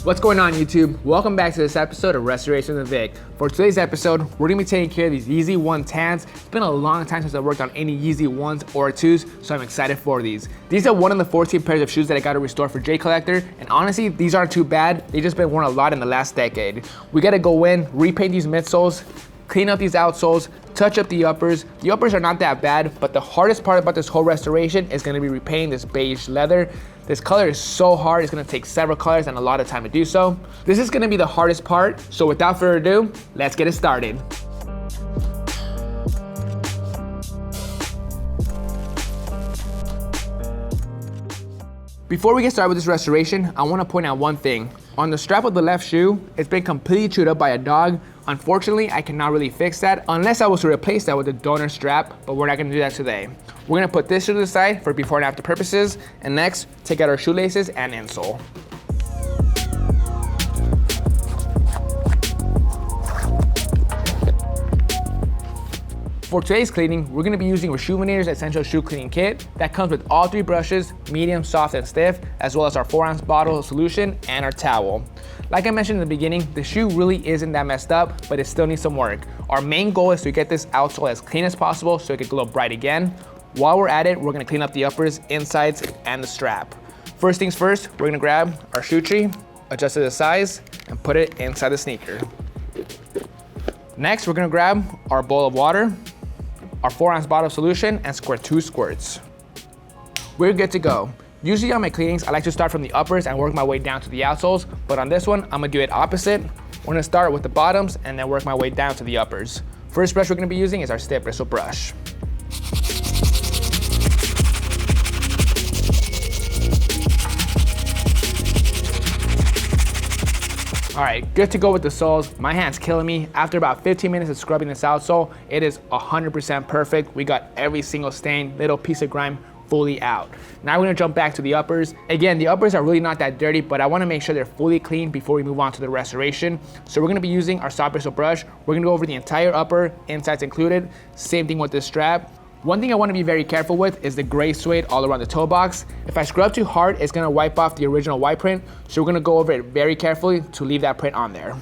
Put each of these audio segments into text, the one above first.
What's going on, YouTube? Welcome back to this episode of Restoration with Vic. For today's episode, we're gonna be taking care of these Yeezy 1 tans. It's been a long time since I worked on any Yeezy 1s or 2s, so I'm excited for these. These are one of the 14 pairs of shoes that I got to restore for J Collector, and honestly, these aren't too bad. They've just been worn a lot in the last decade. We gotta go in, repaint these midsoles, clean up these outsoles, touch up the uppers. The uppers are not that bad, but the hardest part about this whole restoration is gonna be repainting this beige leather. This color is so hard, it's gonna take several colors and a lot of time to do so. This is gonna be the hardest part, so without further ado, let's get it started. Before we get started with this restoration, I wanna point out one thing. On the strap of the left shoe, it's been completely chewed up by a dog. Unfortunately, I cannot really fix that unless I was to replace that with a donor strap, but we're not gonna do that today. We're gonna put this shoe to the side for before and after purposes, and next, take out our shoelaces and insole. For today's cleaning, we're gonna be using Rejuvenator's Essential Shoe Cleaning Kit that comes with all 3 brushes, medium, soft, and stiff, as well as our 4-ounce bottle of solution and our towel. Like I mentioned in the beginning, the shoe really isn't that messed up, but it still needs some work. Our main goal is to get this outsole as clean as possible so it can glow bright again. While we're at it, we're gonna clean up the uppers, insides, and the strap. First things first, we're gonna grab our shoe tree, adjust it to size, and put it inside the sneaker. Next, we're gonna grab our bowl of water, our 4-ounce bottle of solution, and squirt 2 squirts. We're good to go. Usually on my cleanings, I like to start from the uppers and work my way down to the outsoles, but on this one, I'm gonna do it opposite. We're gonna start with the bottoms and then work my way down to the uppers. First brush we're gonna be using is our stiff bristle brush. All right, good to go with the soles. My hand's killing me. After about 15 minutes of scrubbing this outsole, it is 100% perfect. We got every single stain, little piece of grime fully out. Now we're gonna jump back to the uppers. Again, the uppers are really not that dirty, but I wanna make sure they're fully clean before we move on to the restoration. So we're gonna be using our soft bristle brush. We're gonna go over the entire upper, insides included. Same thing with this strap. One thing I want to be very careful with is the gray suede all around the toe box. If I scrub too hard, it's going to wipe off the original white print, so we're going to go over it very carefully to leave that print on there.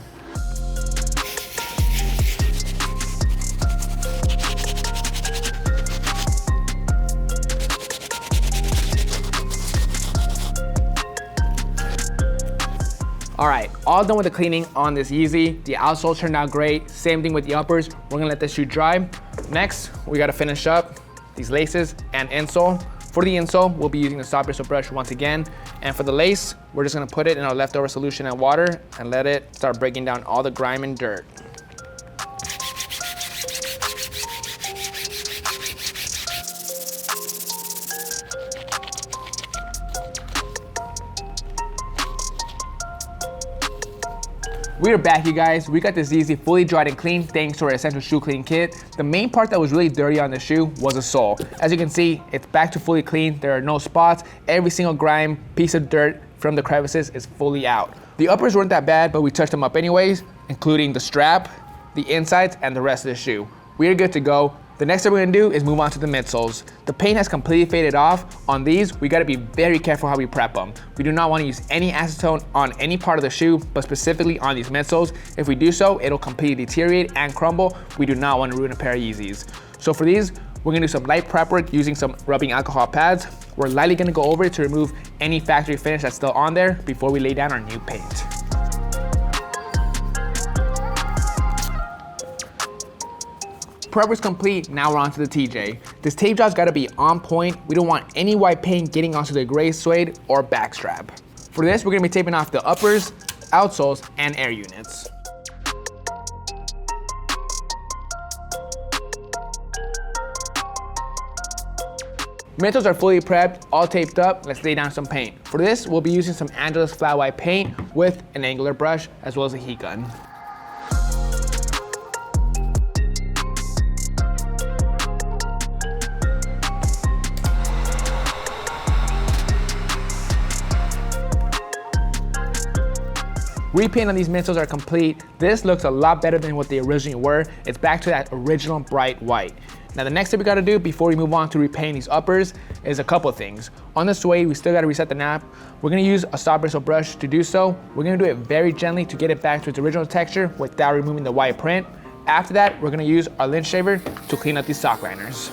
All right, all done with the cleaning on this Yeezy. The outsole turned out great. Same thing with the uppers. We're gonna let this shoe dry. Next, we gotta finish up these laces and insole. For the insole, we'll be using the soft bristle brush once again. And for the lace, we're just gonna put it in our leftover solution and water and let it start breaking down all the grime and dirt. We are back, you guys. We got this Yeezy fully dried and clean thanks to our Essential Shoe Cleaning Kit. The main part that was really dirty on the shoe was the sole. As you can see, it's back to fully clean. There are no spots. Every single grime, piece of dirt from the crevices is fully out. The uppers weren't that bad, but we touched them up anyways, including the strap, the insides, and the rest of the shoe. We are good to go. The next thing we're gonna do is move on to the midsoles. The paint has completely faded off. On these, we gotta be very careful how we prep them. We do not wanna use any acetone on any part of the shoe, but specifically on these midsoles. If we do so, it'll completely deteriorate and crumble. We do not wanna ruin a pair of Yeezys. So for these, we're gonna do some light prep work using some rubbing alcohol pads. We're lightly gonna go over it to remove any factory finish that's still on there before we lay down our new paint. Prep was complete, now we're on to the TJ. This tape job's gotta be on point. We don't want any white paint getting onto the gray suede or back strap. For this, we're gonna be taping off the uppers, outsoles, and air units. Midsoles are fully prepped, all taped up. Let's lay down some paint. For this, we'll be using some Angelus flat white paint with an angular brush, as well as a heat gun. Repaint on these midsoles are complete. This looks a lot better than what they originally were. It's back to that original bright white. Now the next step we gotta do before we move on to repainting these uppers is a couple of things. On the suede, we still gotta reset the nap. We're gonna use a soft bristle brush to do so. We're gonna do it very gently to get it back to its original texture without removing the white print. After that, we're gonna use our lint shaver to clean up these sock liners.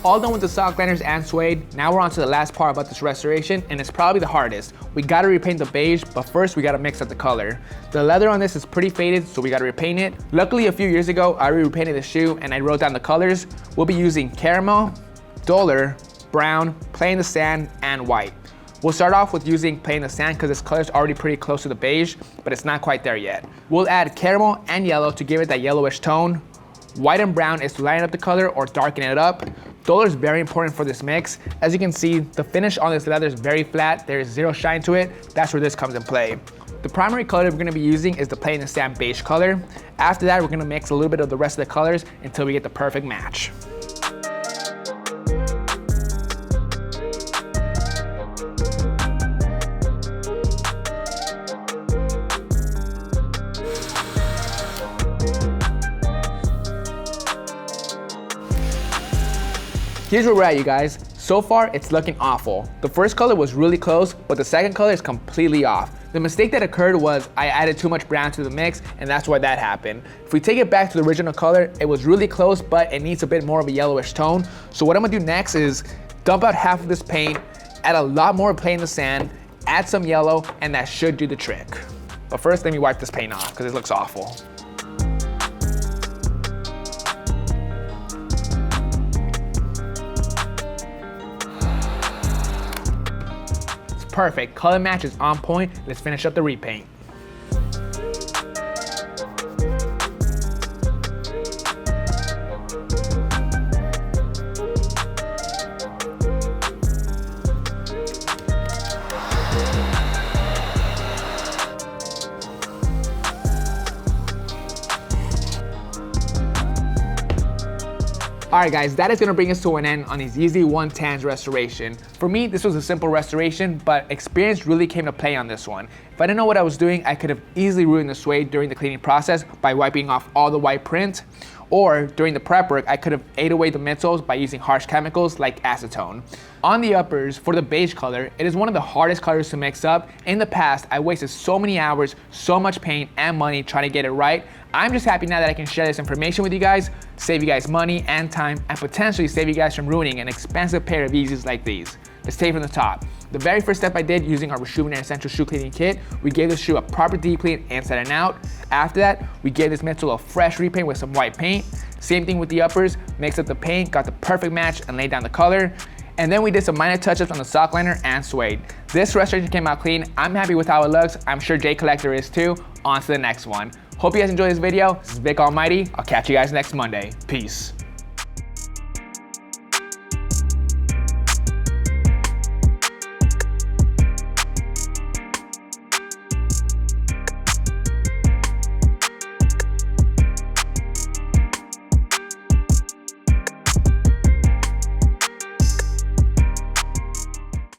All done with the sock liners and suede, now we're on to the last part about this restoration, and it's probably the hardest. We gotta repaint the beige, but first we gotta mix up the color. The leather on this is pretty faded, so we gotta repaint it. Luckily, a few years ago, I repainted the shoe and I wrote down the colors. We'll be using caramel, duller, brown, Play in the Sand, and white. We'll start off with using Play in the Sand because this color is already pretty close to the beige, but it's not quite there yet. We'll add caramel and yellow to give it that yellowish tone. White and brown is to lighten up the color or darken it up. Duller is very important for this mix. As you can see, the finish on this leather is very flat. There is zero shine to it. That's where this comes in play. The primary color we're gonna be using is the Play in the Sand beige color. After that, we're gonna mix a little bit of the rest of the colors until we get the perfect match. Here's where we're at, you guys. So far, it's looking awful. The first color was really close, but the second color is completely off. The mistake that occurred was I added too much brown to the mix, and that's why that happened. If we take it back to the original color, it was really close, but it needs a bit more of a yellowish tone. So what I'm gonna do next is dump out half of this paint, add a lot more Play in the Sand, add some yellow, and that should do the trick. But first, let me wipe this paint off, because it looks awful. Perfect, color match is on point. Let's finish up the repaint. Alright guys, that is going to bring us to an end on these Yeezy 110s restoration. For me, this was a simple restoration, but experience really came to play on this one. If I didn't know what I was doing, I could have easily ruined the suede during the cleaning process by wiping off all the white print, or during the prep work, I could have ate away the midsoles by using harsh chemicals like acetone. On the uppers, for the beige color, it is one of the hardest colors to mix up. In the past, I wasted so many hours, so much paint and money trying to get it right. I'm just happy now that I can share this information with you guys, save you guys money and time, and potentially save you guys from ruining an expensive pair of Yeezys like these. Let's take it from the top. The very first step I did using our Rejuvenate Essential Shoe Cleaning Kit, we gave the shoe a proper deep clean inside and out. After that, we gave this midsole a fresh repaint with some white paint. Same thing with the uppers, mixed up the paint, got the perfect match, and laid down the color. And then we did some minor touch-ups on the sock liner and suede. This restoration came out clean. I'm happy with how it looks. I'm sure Jay Collector is too. On to the next one. Hope you guys enjoyed this video. This is Vic Almighty. I'll catch you guys next Monday. Peace.